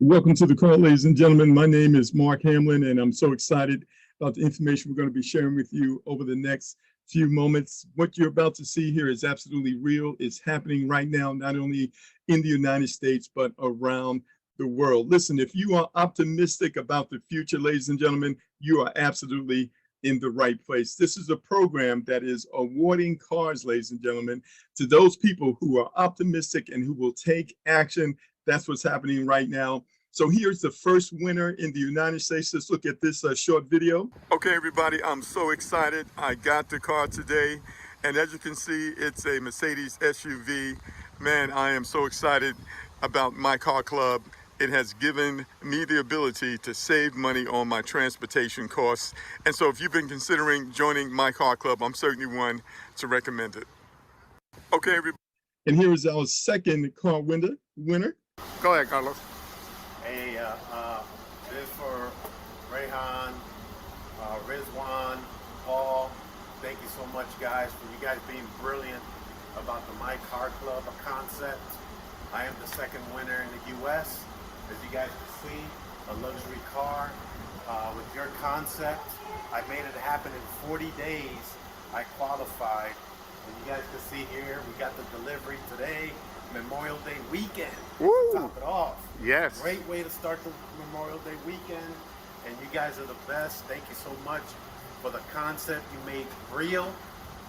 Welcome to the call, ladies and gentlemen. My name is Mark Hamlin, and I'm so excited about the information we're going to be sharing with you over the next few moments. What you're about to see here is absolutely real. It's happening right now, not only in the United States, but around the world. Listen, if you are optimistic about the future, ladies and gentlemen, you are absolutely in the right place. This is a program that is awarding cars, ladies and gentlemen, to those people who are optimistic and who will take action. That's what's happening right now. So here's the first winner in the United States. Let's look at this short video. Okay, everybody, I'm so excited. I got the car today, and as you can see, it's a Mercedes SUV. Man, I am so excited about My Car Club. It has given me the ability to save money on my transportation costs. And so if you've been considering joining My Car Club, I'm certainly one to recommend it. Okay, everybody. And here is our second car winner. Go ahead, Carlos. Hey, this is for Rayhan, Rizwan, Paul. Thank you so much, guys, for you guys being brilliant about the My Car Club concept. I am the second winner in the U.S. As you guys can see, a luxury car with your concept. I made it happen in 40 days. I qualified. And you guys can see here, we got the delivery today, Memorial Day weekend. Woo. To top it off. Yes. Great way to start the Memorial Day weekend. And you guys are the best. Thank you so much for the concept you made real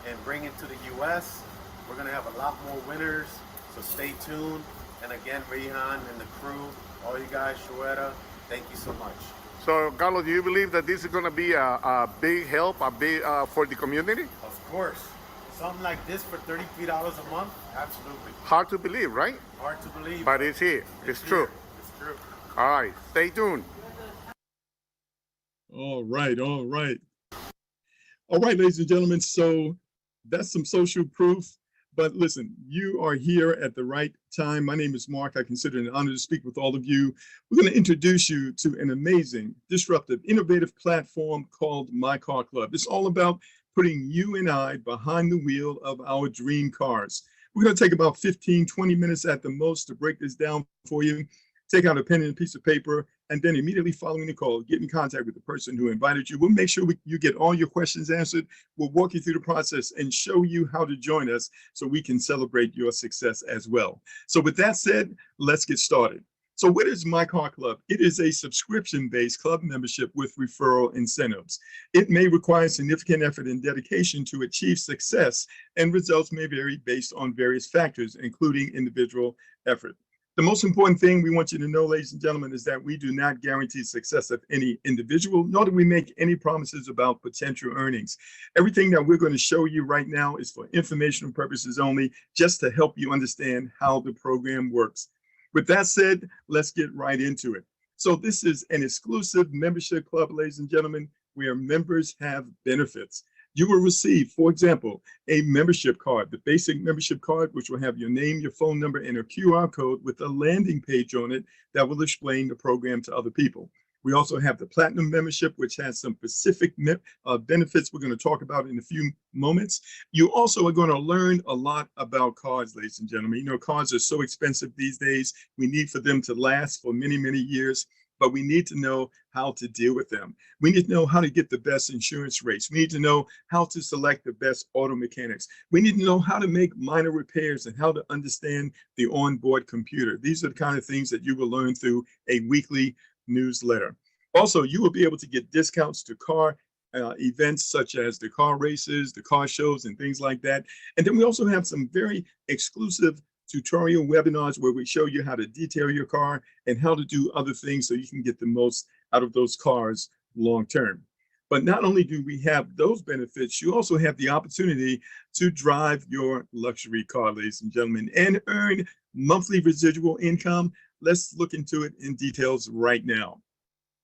and bring it to the U.S. We're going to have a lot more winners, so stay tuned. And again, Rehan and the crew, all you guys, Shueta, thank you so much. So, Carlos, do you believe that this is going to be a big help, for the community? Of course. Something like this for $33 a month? Absolutely. Hard to believe, right? Hard to believe. But it's here. It's true. It's true. All right. Stay tuned. All right. All right, ladies and gentlemen. So that's some social proof. But listen, you are here at the right time. My name is Mark. I consider it an honor to speak with all of you. We're going to introduce you to an amazing, disruptive, innovative platform called My Car Club. It's all about putting you and I behind the wheel of our dream cars. We're going to take about 15, 20 minutes at the most to break this down for you. Take out a pen and a piece of paper, and then immediately following the call, get in contact with the person who invited you. We'll make sure you get all your questions answered. We'll walk you through the process and show you how to join us so we can celebrate your success as well. So with that said, let's get started. So what is My Car Club? It is a subscription-based club membership with referral incentives. It may require significant effort and dedication to achieve success, and results may vary based on various factors, including individual effort. The most important thing we want you to know, ladies and gentlemen, is that we do not guarantee success of any individual, nor do we make any promises about potential earnings. Everything that we're going to show you right now is for informational purposes only, just to help you understand how the program works. With that said, let's get right into it. So this is an exclusive membership club, ladies and gentlemen, where members have benefits. You will receive, for example, a membership card, the basic membership card, which will have your name, your phone number, and a QR code with a landing page on it that will explain the program to other people. We also have the Platinum membership, which has some specific benefits we're going to talk about in a few moments. You also are going to learn a lot about cars, ladies and gentlemen. You know, cars are so expensive these days. We need for them to last for many, many years, but we need to know how to deal with them. We need to know how to get the best insurance rates. We need to know how to select the best auto mechanics. We need to know how to make minor repairs and how to understand the onboard computer. These are the kind of things that you will learn through a weekly newsletter. Also, you will be able to get discounts to car events such as the car races, the car shows, and things like that. And then we also have some very exclusive tutorial webinars where we show you how to detail your car and how to do other things so you can get the most out of those cars long term. But not only do we have those benefits, you also have the opportunity to drive your luxury car, ladies and gentlemen, and earn monthly residual income. Let's look into it in details right now.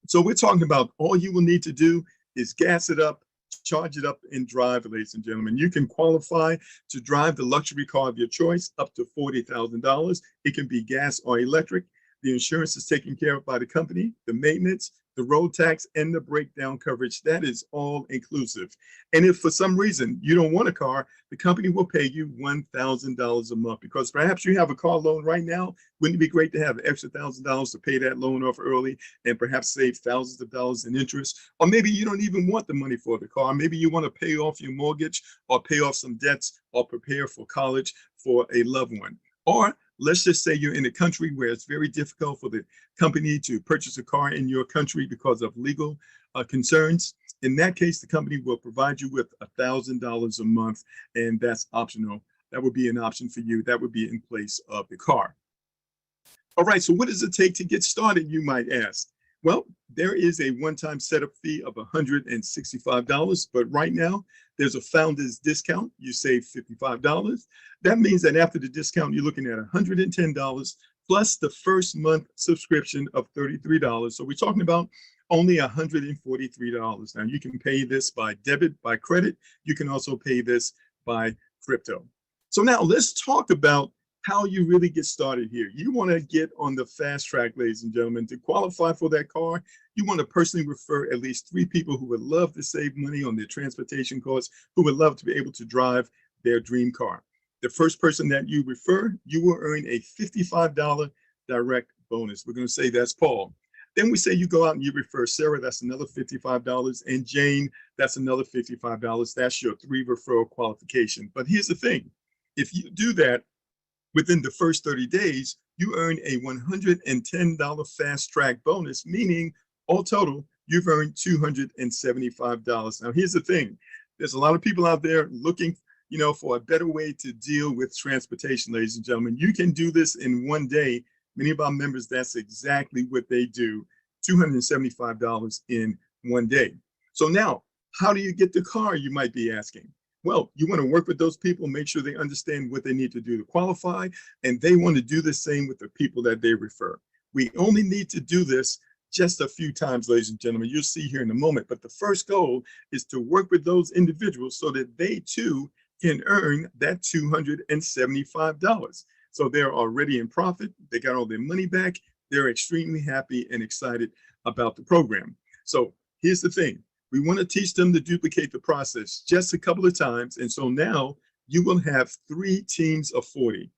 So we're talking about all you will need to do is gas it up, charge it up, and drive, ladies and gentlemen. You can qualify to drive the luxury car of your choice up to $40,000. It can be gas or electric. The insurance is taken care of by the company, the maintenance, the road tax, and the breakdown coverage. That is all inclusive. And if for some reason you don't want a car, the company will pay you $1,000 a month, because perhaps you have a car loan right now. Wouldn't it be great to have an extra $1,000 to pay that loan off early and perhaps save thousands of dollars in interest? Or maybe you don't even want the money for the car. Maybe you want to pay off your mortgage or pay off some debts or prepare for college for a loved one. Or let's just say you're in a country where it's very difficult for the company to purchase a car in your country because of legal concerns. In that case, the company will provide you with $1,000 a month, and that's optional. That would be an option for you. That would be in place of the car. All right, so what does it take to get started, you might ask? Well, there is a one-time setup fee of $165, but right now there's a founder's discount. You save $55. That means that after the discount, you're looking at $110 plus the first month subscription of $33. So we're talking about only $143. Now you can pay this by debit, by credit. You can also pay this by crypto. So now let's talk about how you really get started here. You want to get on the fast track, ladies and gentlemen. To qualify for that car, you want to personally refer at least 3 people who would love to save money on their transportation costs, who would love to be able to drive their dream car. The first person that you refer, you will earn a $55 direct bonus. We're going to say that's Paul. Then we say you go out and you refer Sarah, that's another $55, and Jane, that's another $55. That's your 3 referral qualification. But here's the thing. If you do that, within the first 30 days, you earn a $110 fast track bonus, meaning all total, you've earned $275. Now, here's the thing. There's a lot of people out there looking, for a better way to deal with transportation, ladies and gentlemen. You can do this in one day. Many of our members, that's exactly what they do, $275 in one day. So now, how do you get the car, you might be asking? Well, you want to work with those people, make sure they understand what they need to do to qualify, and they want to do the same with the people that they refer. We only need to do this just a few times, ladies and gentlemen. You'll see here in a moment, but the first goal is to work with those individuals so that they too can earn that $275. So they're already in profit, they got all their money back, they're extremely happy and excited about the program. So here's the thing. We want to teach them to duplicate the process just a couple of times. And so now you will have 3 teams of 40.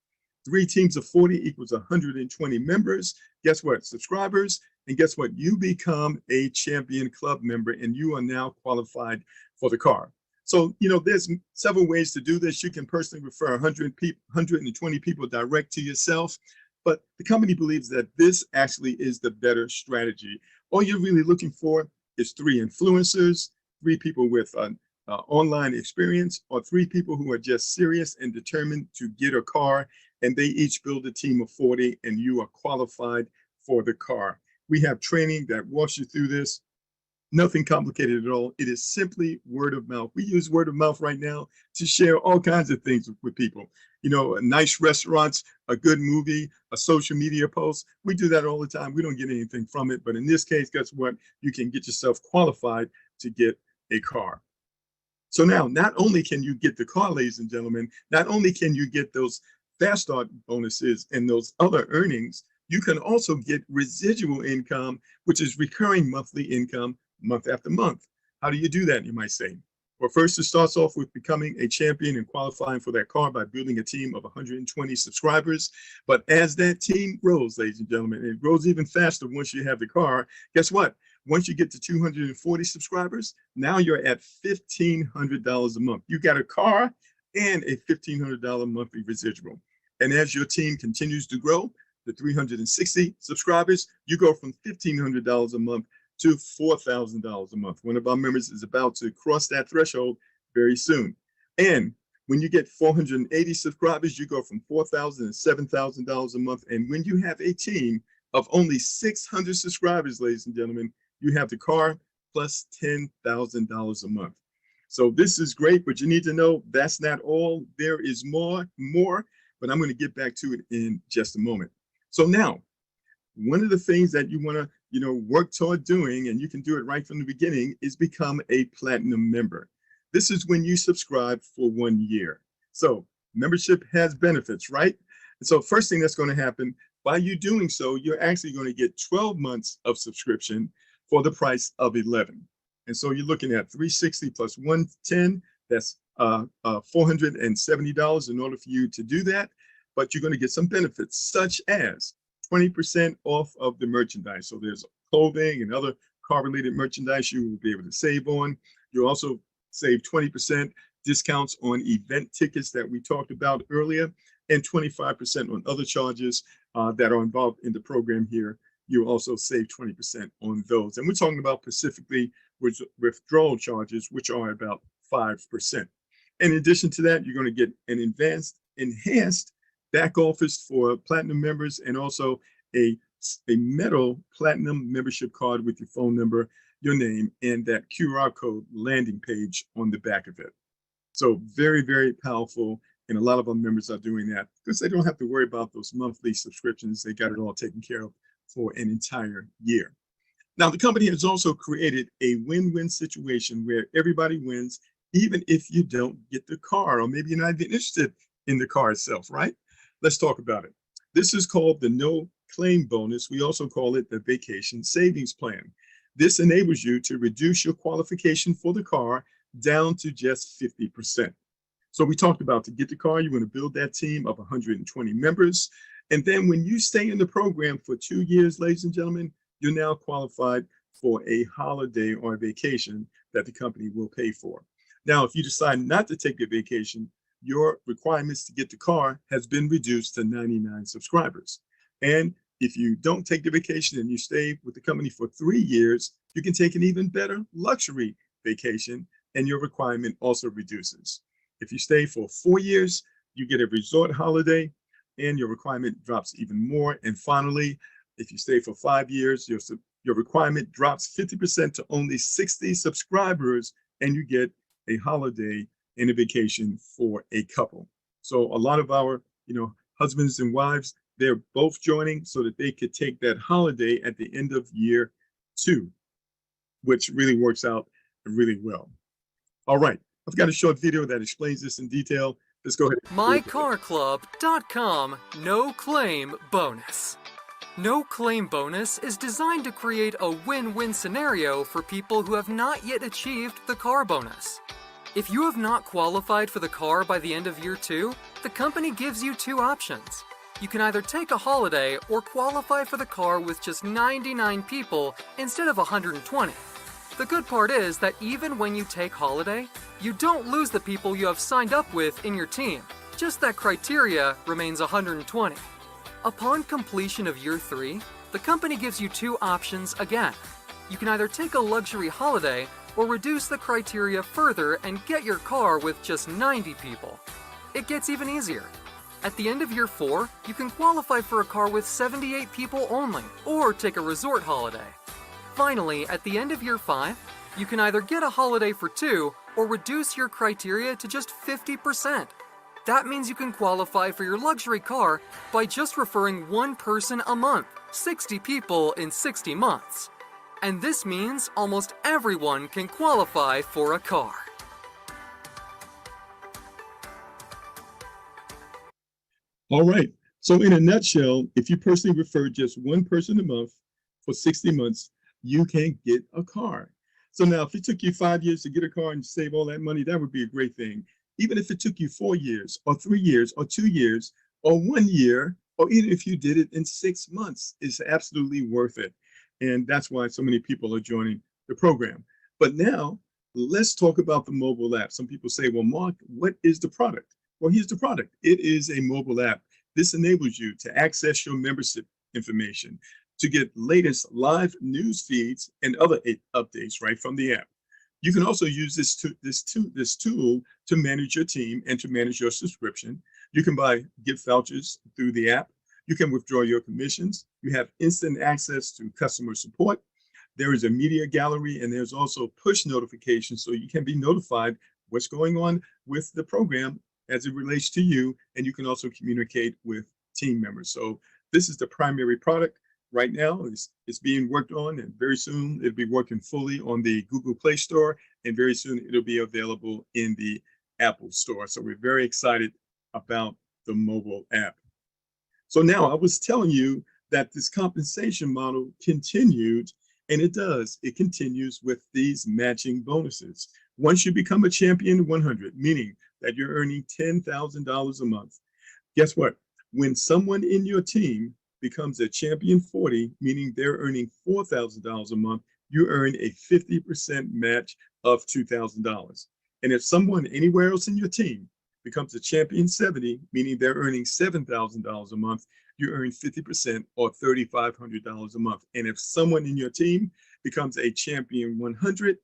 3 teams of 40 equals 120 members. Guess what? Subscribers. And guess what? You become a champion club member and you are now qualified for the car. So, there's several ways to do this. You can personally refer 120 people direct to yourself. But the company believes that this actually is the better strategy. All you're really looking for is 3 influencers, 3 people with an online experience, or 3 people who are just serious and determined to get a car, and they each build a team of 40, and you are qualified for the car. We have training that walks you through this. Nothing complicated at all. It is simply word of mouth. We use word of mouth right now to share all kinds of things with people. Nice restaurants, a good movie, a social media post. We do that all the time. We don't get anything from it. But in this case, guess what? You can get yourself qualified to get a car. So now, not only can you get the car, ladies and gentlemen, not only can you get those fast start bonuses and those other earnings, you can also get residual income, which is recurring monthly income month after month. How do you do that, you might say? Well, first, it starts off with becoming a champion and qualifying for that car by building a team of 120 subscribers. But as that team grows, ladies and gentlemen, it grows even faster once you have the car. Guess what? Once you get to 240 subscribers, now you're at $1,500 a month. You got a car and a $1,500 monthly residual. And as your team continues to grow, the 360 subscribers, you go from $1,500 a month to $4,000 a month. One of our members is about to cross that threshold very soon. And when you get 480 subscribers, you go from $4,000 to $7,000 a month. And when you have a team of only 600 subscribers, ladies and gentlemen, you have the car plus $10,000 a month. So this is great, but you need to know that's not all. There is more, but I'm going to get back to it in just a moment. So now, one of the things that you want to work toward doing, and you can do it right from the beginning, is become a platinum member. This is when you subscribe for 1 year. So membership has benefits, right? And so first thing that's going to happen, By you doing so, you're actually going to get 12 months of subscription for the price of 11. And so you're looking at 360 plus 110. That's $470 in order for you to do that. But you're going to get some benefits, such as 20% off of the merchandise. So there's clothing and other car-related merchandise you will be able to save on. You'll also save 20% discounts on event tickets that we talked about earlier, and 25% on other charges that are involved in the program here. You also save 20% on those. And we're talking about specifically withdrawal charges, which are about 5%. In addition to that, you're going to get an enhanced back office for platinum members, and also a metal platinum membership card with your phone number, your name, and that QR code landing page on the back of it. So very, very powerful. And a lot of our members are doing that because they don't have to worry about those monthly subscriptions. They got it all taken care of for an entire year. Now, the company has also created a win-win situation where everybody wins, even if you don't get the car, or maybe you're not even interested in the car itself, right? Let's talk about it. This is called the no claim bonus. We also call it the vacation savings plan. This enables you to reduce your qualification for the car down to just 50%. So we talked about, to get the car, you want to build that team of 120 members. And then when you stay in the program for 2 years, ladies and gentlemen, you're now qualified for a holiday or a vacation that the company will pay for. Now, if you decide not to take the vacation, your requirements to get the car has been reduced to 99 subscribers. And if you don't take the vacation and you stay with the company for 3 years, you can take an even better luxury vacation, and your requirement also reduces. If you stay for 4 years, you get a resort holiday, and your requirement drops even more. And finally, if you stay for 5 years, your requirement drops 50% to only 60 subscribers, and you get a holiday and a vacation for a couple. So a lot of our, husbands and wives, they're both joining so that they could take that holiday at the end of year 2, which really works out really well. All right, I've got a short video that explains this in detail. Let's go ahead. MyCarClub.com No Claim Bonus. No Claim Bonus is designed to create a win-win scenario for people who have not yet achieved the car bonus. If you have not qualified for the car by the end of year 2, the company gives you 2 options. You can either take a holiday or qualify for the car with just 99 people instead of 120. The good part is that even when you take holiday, you don't lose the people you have signed up with in your team. Just that criteria remains 120. Upon completion of year 3, the company gives you 2 options again. You can either take a luxury holiday or reduce the criteria further and get your car with just 90 people. It gets even easier. At the end of year 4, you can qualify for a car with 78 people only, or take a resort holiday. Finally, at the end of year 5, you can either get a holiday for 2 or reduce your criteria to just 50%. That means you can qualify for your luxury car by just referring 1 person a month, 60 people in 60 months. And this means almost everyone can qualify for a car. All right. So in a nutshell, if you personally refer just 1 person a month for 60 months, you can get a car. So now if it took you 5 years to get a car and save all that money, that would be a great thing. Even if it took you 4 years or 3 years or 2 years or 1 year, or even if you did it in 6 months, it's absolutely worth it. And that's why so many people are joining the program. But now let's talk about the mobile app. Some people say, well, Mark, what is the product? Well, here's the product. It is a mobile app. This enables you to access your membership information, to get latest live news feeds and other updates right from the app. You can also use this tool to manage your team and to manage your subscription. You can buy gift vouchers through the app. You can withdraw your commissions. You have instant access to customer support. There is a media gallery, and there's also push notifications, so you can be notified what's going on with the program as it relates to you, and you can also communicate with team members. So this is the primary product right now. It's being worked on, and very soon it'll be working fully on the Google Play Store, and very soon it'll be available in the Apple Store. So we're very excited about the mobile app. So now I was telling you that this compensation model continued, and it does. It continues with these matching bonuses. Once you become a champion 100, meaning that you're earning $10,000 a month, guess what? When someone in your team becomes a champion 40, meaning they're earning $4,000 a month, you earn a 50% match of $2,000. And if someone anywhere else in your team becomes a champion 70, meaning they're earning $7,000 a month, you earn 50% or $3,500 a month. And if someone in your team becomes a champion 100,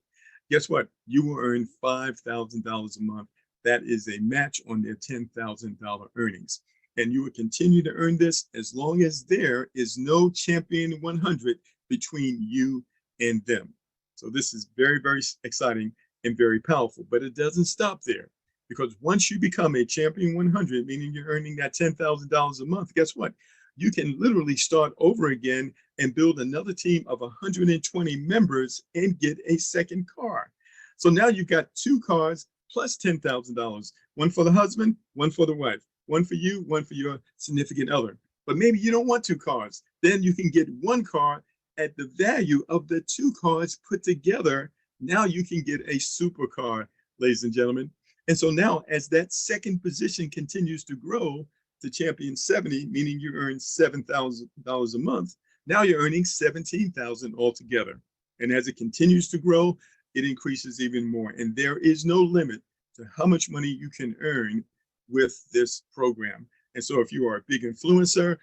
guess what? You will earn $5,000 a month. That is a match on their $10,000 earnings. And you will continue to earn this as long as there is no champion 100 between you and them. So this is very, very exciting and very powerful, but it doesn't stop there, because once you become a champion 100, meaning you're earning that $10,000 a month, guess what? You can literally start over again and build another team of 120 members and get a second car. So now you've got 2 cars plus $10,000, one for the husband, one for the wife, one for you, one for your significant other. But maybe you don't want 2 cars. Then you can get 1 car at the value of the 2 cars put together. Now you can get a supercar, ladies and gentlemen. And so now, as that second position continues to grow to champion 70, meaning you earn $7,000 a month, now you're earning $17,000 altogether. And as it continues to grow, it increases even more. And there is no limit to how much money you can earn with this program. And so if you are a big influencer,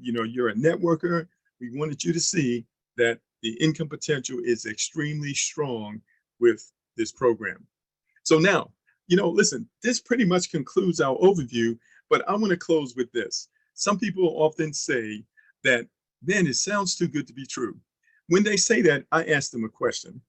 you're a networker, we wanted you to see that the income potential is extremely strong with this program. So now, listen, this pretty much concludes our overview, but I want to close with this. Some people often say that, man, it sounds too good to be true. When they say that, I ask them a question.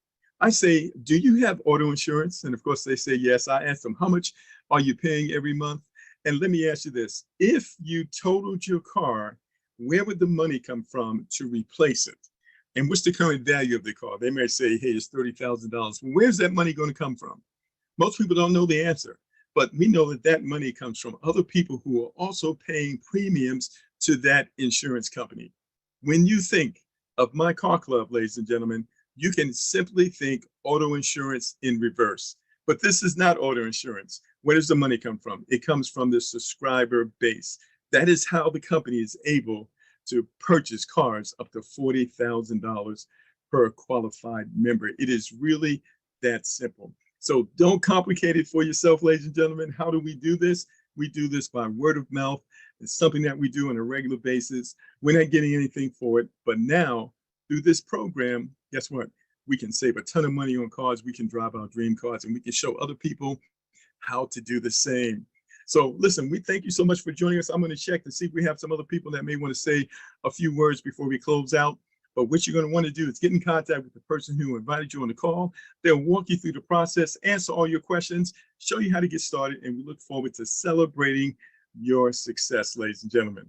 I say, do you have auto insurance? And of course they say yes. I ask them, how much are you paying every month? And let me ask you this, if you totaled your car, where would the money come from to replace it? And what's the current value of the car? They may say, hey, it's $30,000. Well, where's that money going to come from? Most people don't know the answer, but we know that that money comes from other people who are also paying premiums to that insurance company. When you think of My Car Club, ladies and gentlemen, you can simply think auto insurance in reverse. But this is not auto insurance. Where does the money come from? It comes from the subscriber base. That is how the company is able to purchase cars up to $40,000 per qualified member. It is really that simple. So don't complicate it for yourself, ladies and gentlemen. How do we do this? We do this by word of mouth. It's something that we do on a regular basis. We're not getting anything for it. But now, through this program, guess what? We can save a ton of money on cars. We can drive our dream cars, and we can show other people how to do the same. So listen, we thank you so much for joining us. I'm going to check to see if we have some other people that may want to say a few words before we close out. But what you're going to want to do is get in contact with the person who invited you on the call. They'll walk you through the process, answer all your questions, show you how to get started, and we look forward to celebrating your success, ladies and gentlemen.